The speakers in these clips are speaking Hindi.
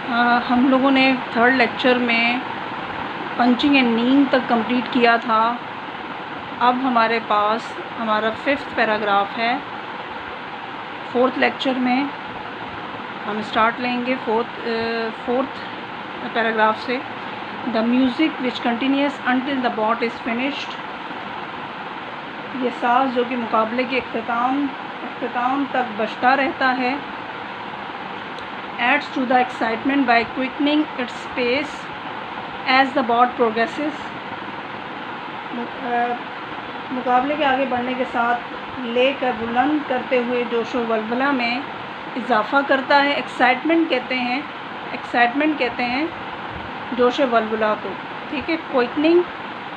हम लोगों ने थर्ड लेक्चर में पंचिंग एंड नीइंग तक कंप्लीट किया था। अब हमारे पास हमारा 5th पैराग्राफ है। 4th लेक्चर में हम स्टार्ट लेंगे 4th पैराग्राफ से। The music which continues until the bout is finished. ये साज जो कि मुकाबले के अख्ताम तक बजता रहता है। adds to the excitement by quickening its pace as the bout progresses। मुकाबले के आगे बढ़ने के साथ लेकर बुलंद करते हुए जोशो वल्वला में इजाफ़ा करता है। एक्साइटमेंट कहते हैं जोशो वल्वला को, ठीक है। क्विकनिंग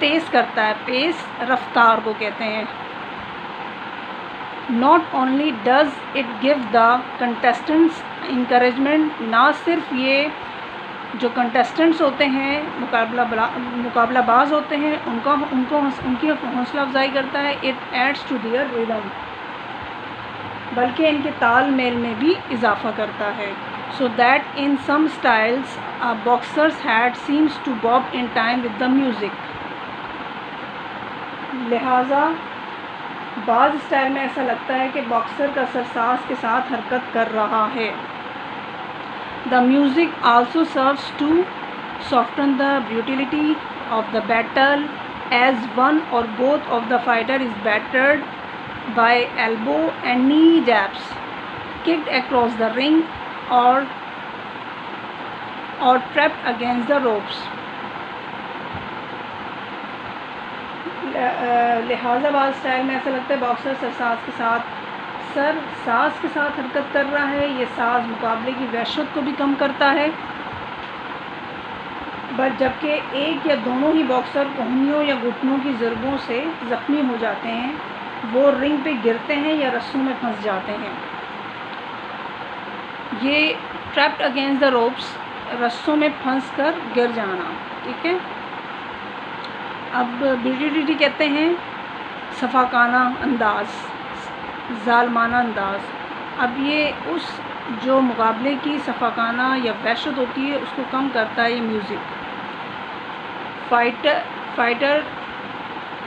तेज़ करता है, पेस रफ्तार को कहते हैं। Not only does it give the contestants encouragement, ना सिर्फ ये जो कंटेस्टेंट्स होते हैं मुकाबलाबाज होते हैं उनकी हौसला अफजाई करता है। It adds to their rhythm, बल्कि इनके ताल मेल में भी इजाफ़ा करता है। So that in some styles boxers had seems to bob in time with the music. लिहाजा बाज़ स्टाइल में ऐसा लगता है कि बॉक्सर का सरसाज के साथ हरकत कर रहा है। The music also serves to soften the brutality of the battle as one or both of the fighter is battered by elbow and knee jabs kicked across the ring or trapped against the ropes। लिहाजा बाज़ स्टाइल में ऐसा लगता है बॉक्सर साज के साथ हरकत कर रहा है। ये साज मुकाबले की वहशत को भी कम करता है। बट जबकि एक या दोनों ही बॉक्सर कोहनियों या घुटनों की ज़रबों से ज़ख्मी हो जाते हैं, वो रिंग पे गिरते हैं या रस्सों में फंस जाते हैं। ये ट्रैप्ड अगेंस्ट द रोप्स, रस्सों में फंस कर गिर जाना, ठीक है। अब ब्रूटलिटी कहते हैं सफाकाना अंदाज, जालमाना अंदाज। अब ये उस जो मुकाबले की सफाकाना या वहशत होती है उसको कम करता है ये म्यूज़िक।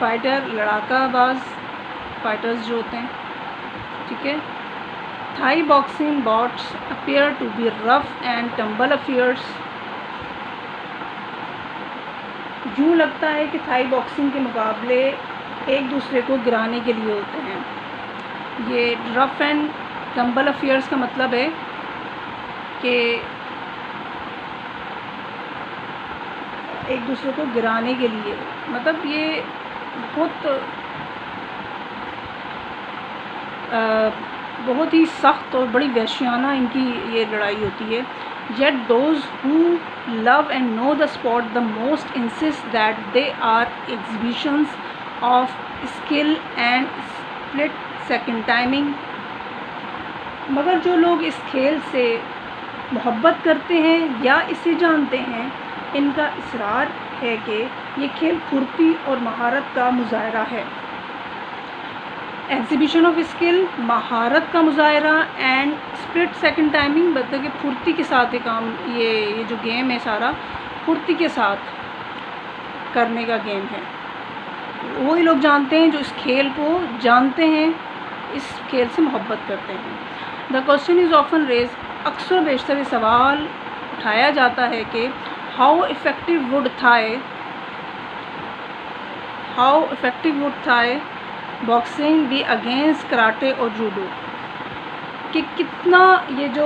फाइटर लड़ाकाबाज फाइटर्स जो होते हैं, ठीक है। Thai boxing bouts appear to be rough and tumble affairs. यूँ लगता है कि थाई बॉक्सिंग के मुकाबले एक दूसरे को गिराने के लिए होते हैं। ये रफ एंड टम्बल अफेयर्स का मतलब है कि एक दूसरे को गिराने के लिए, मतलब ये बहुत ही सख्त और बड़ी वहशियाना इनकी ये लड़ाई होती है। Yet those who love and know the sport the most insist that they are exhibitions of skill and split second timing। मगर जो लोग इस खेल से मोहब्बत करते हैं या इसे जानते हैं, इनका इसरार है कि ये खेल फुर्ती और महारत का मुजाहरा है। एग्जीबिशन ऑफ स्किल, महारत का मुजाहरा, एंड स्प्लिट सेकंड टाइमिंग, मतलब कि फुर्ती के साथ ये काम, ये जो गेम है सारा फुर्ती के साथ करने का गेम है। वही लोग जानते हैं जो इस खेल को जानते हैं, इस खेल से मोहब्बत करते हैं। The question is often raise, अक्सर बेशतर सवाल उठाया जाता है कि how effective would Thai boxing be against karate और जूडो, कि कितना ये जो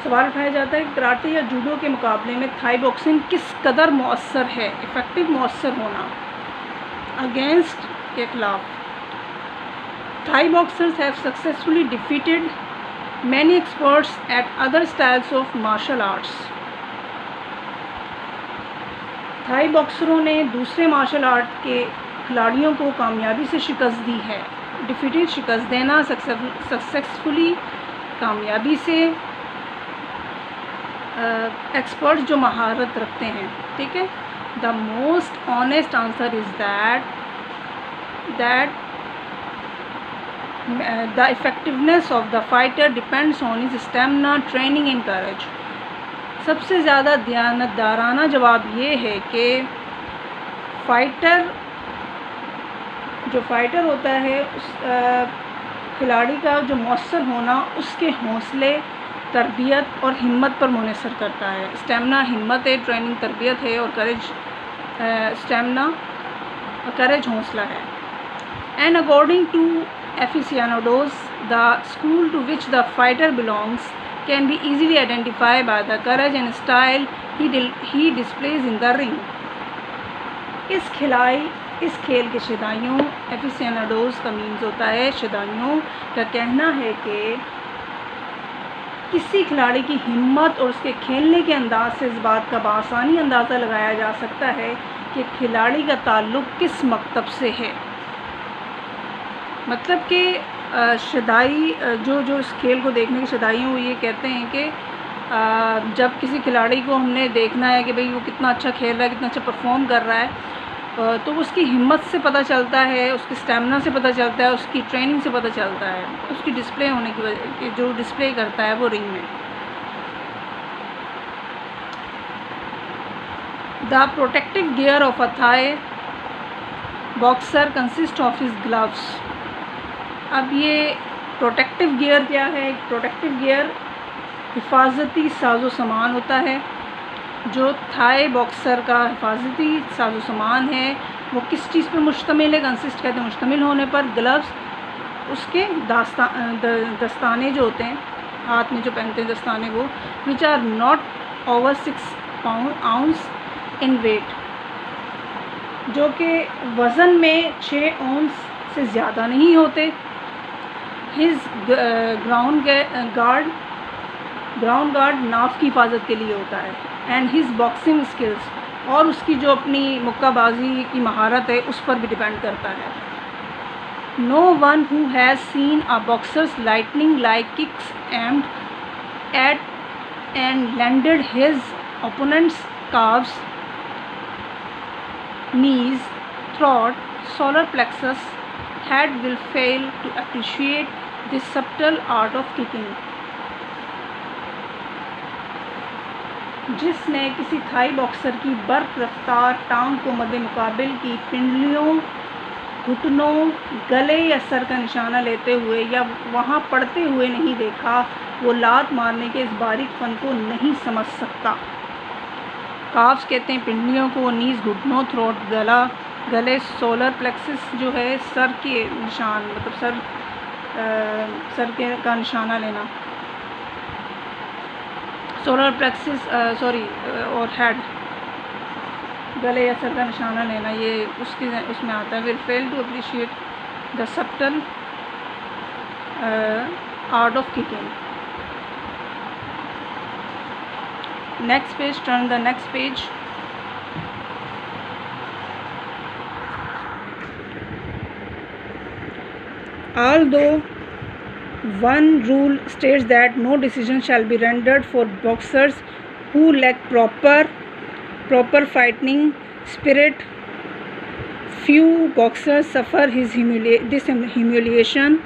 सवाल उठाया जाता है कि कराटे या जूडो के मुकाबले में थाई बॉक्सिंग किस कदर मौसर है, इफ़ेक्टिव मौसर होना अगेंस्ट के खिलाफ। Thai boxers have successfully defeated many experts at other styles of martial arts. Thai बॉक्सरों ने दूसरे मार्शल आर्ट के खिलाड़ियों को कामयाबी से शिकस्त दी है। डिफीटेड शिकस्त देना, सक्सेसफुली कामयाबी से, एक्सपर्ट जो महारत रखते हैं, ठीक है। The most honest answer is that the effectiveness of the fighter depends on his stamina, training and courage. सबसे ज़्यादा दयानतदाराना जवाब ये है कि जो फाइटर होता है उस खिलाड़ी का जो मौसर होना उसके हौसले, तरबियत और हिम्मत पर मुनहसर करता है। स्टेमिना हिम्मत है, ट्रेनिंग तरबियत है और करेज स्टेमिना और करेज हौसला है। And according to aficionados, the school to which the fighter belongs can be easily identify by the courage and style he displays in the ring. इस खेल के शदाइयों, एफिसियानोडोज का मीन्स होता है शदाइयों, का कहना है कि किसी खिलाड़ी की हिम्मत और उसके खेलने के अंदाज से इस बात का बआसानी अंदाज़ा लगाया जा सकता है कि खिलाड़ी का ताल्लुक़ किस मकतब से है। मतलब कि शदाई जो इस खेल को देखने के शदाई हैं वो ये कहते हैं कि जब किसी खिलाड़ी को हमने देखना है कि भाई वो कितना अच्छा खेल रहा है, कितना अच्छा परफॉर्म कर रहा है, तो उसकी हिम्मत से पता चलता है, उसकी स्टेमिना से पता चलता है, उसकी ट्रेनिंग से पता चलता है, उसकी डिस्प्ले होने की वजह, जो डिस्प्ले करता है वो रिंग में। The protective gear of a Thai boxer consist of his gloves. अब ये प्रोटेक्टिव गियर क्या है? प्रोटेक्टिव गियर हिफाजती साजो सामान होता है। जो थाई बॉक्सर का हिफाजती साजो सामान है वो किस चीज़ पर मुश्तमिल है? कंसिस्ट कहते हैं मुश्तमिल होने पर। ग्लव्स उसके दस्ताने जो होते हैं, हाथ में जो पहनते हैं दस्ताने, वो which are not over 6 ounce in weight, जो कि वज़न में 6 औंस से ज़्यादा नहीं होते। हिज ग्राउंड गार्ड नाफ की हिफाजत के लिए होता है। एंड हिज बॉक्सिंग स्किल्स, और उसकी जो अपनी मुक्काबाजी की महारत है उस पर भी डिपेंड करता है। No one who has seen a boxer's lightning like kicks aimed at and landed his opponent's calves, knees, throat, solar plexus, head will fail to appreciate this subtle art of kicking। जिसने किसी थाई बॉक्सर की बर्क रफ्तार टांग को मद्दे मुकाबिल की पिंडलियों, घुटनों, गले या सर का निशाना लेते हुए या वहाँ पड़ते हुए नहीं देखा, वो लात मारने के इस बारीक फन को नहीं समझ सकता। काफ्स कहते हैं पिंडलियों को, नीज घुटनों, थ्रोट गले, सोलर प्लेक्सिस जो है सर के निशान, मतलब सर के का निशाना लेना, सोलर प्लेक्सिस और हेड, गले या सर का निशाना लेना, ये उसमें आता है। Will fail to appreciate the subtle art of kicking. Next page, turn the next page. Although one rule states that no decision shall be rendered for boxers who lack proper fighting spirit, few boxers suffer this humiliation।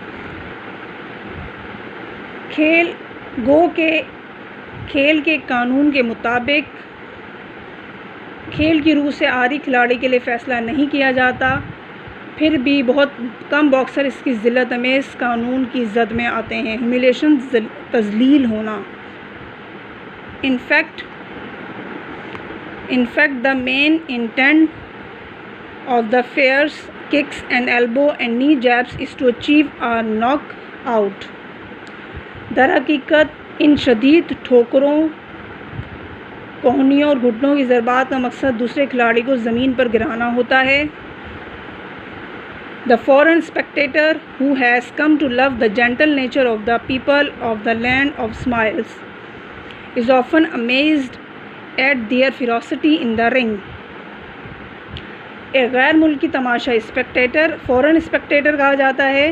खेल के कानून के मुताबिक खेल की रूह से आरी खिलाड़ी के लिए फ़ैसला नहीं किया जाता, फिर भी बहुत कम बॉक्सर इसकी ज़िल्लत अमेज़ कानून की ज़द में आते हैं। ह्यूमिलेशन तज़लील होना। In fact the main intent of the fierce kicks and elbow and knee jabs is to achieve a knock out. दर हकीकत इन शदीद ठोकरों, कोहनियों और घुटनों की ज़रबात का मकसद दूसरे खिलाड़ी को ज़मीन पर गिराना होता है। The foreign spectator who has come to love the gentle nature of the people of the land of smiles is often amazed at their ferocity in the ring। एक गैर मुल्की तमाशाई स्पेक्टेटर, फ़ॉरेन स्पेक्टेटर कहा जाता है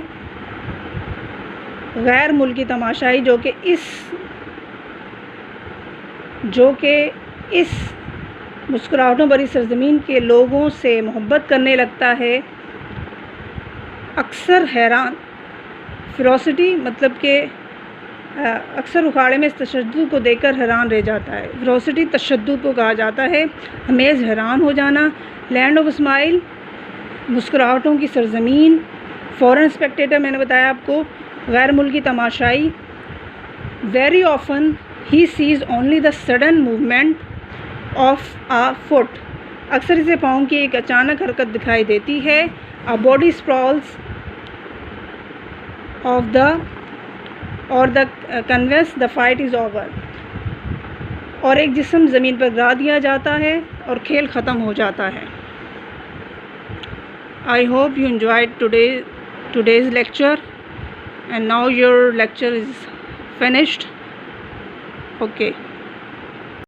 गैर मुल्की तमाशाई जो कि इस मुस्कुराहटों भरी सरजमीन के लोगों से मोहब्बत करने लगता है, अक्सर हैरान फेरोसिटी मतलब कि अक्सर उखाड़े में इस तशद्दुद को देखकर हैरान रह जाता है। फेरोसिटी तशद्दुद को कहा जाता है। अमेज़ हैरान हो जाना। लैंड ऑफ स्माइल मुस्कुराहटों की सरज़मीन। फॉरेन स्पेक्टेटर मैंने बताया आपको, गैर मुल्की तमाशाई। Very often he sees only the sudden movement of a foot, अक्सर इसे पाँव की एक अचानक हरकत दिखाई देती है। अ बॉडी स्प्रॉल्स ऑफ द और the conveyance the fight is over, और एक जिस्म ज़मीन पर गिरा दिया जाता है और खेल ख़त्म हो जाता है। I hope you enjoyed today's lecture, and now your lecture is finished. Okay.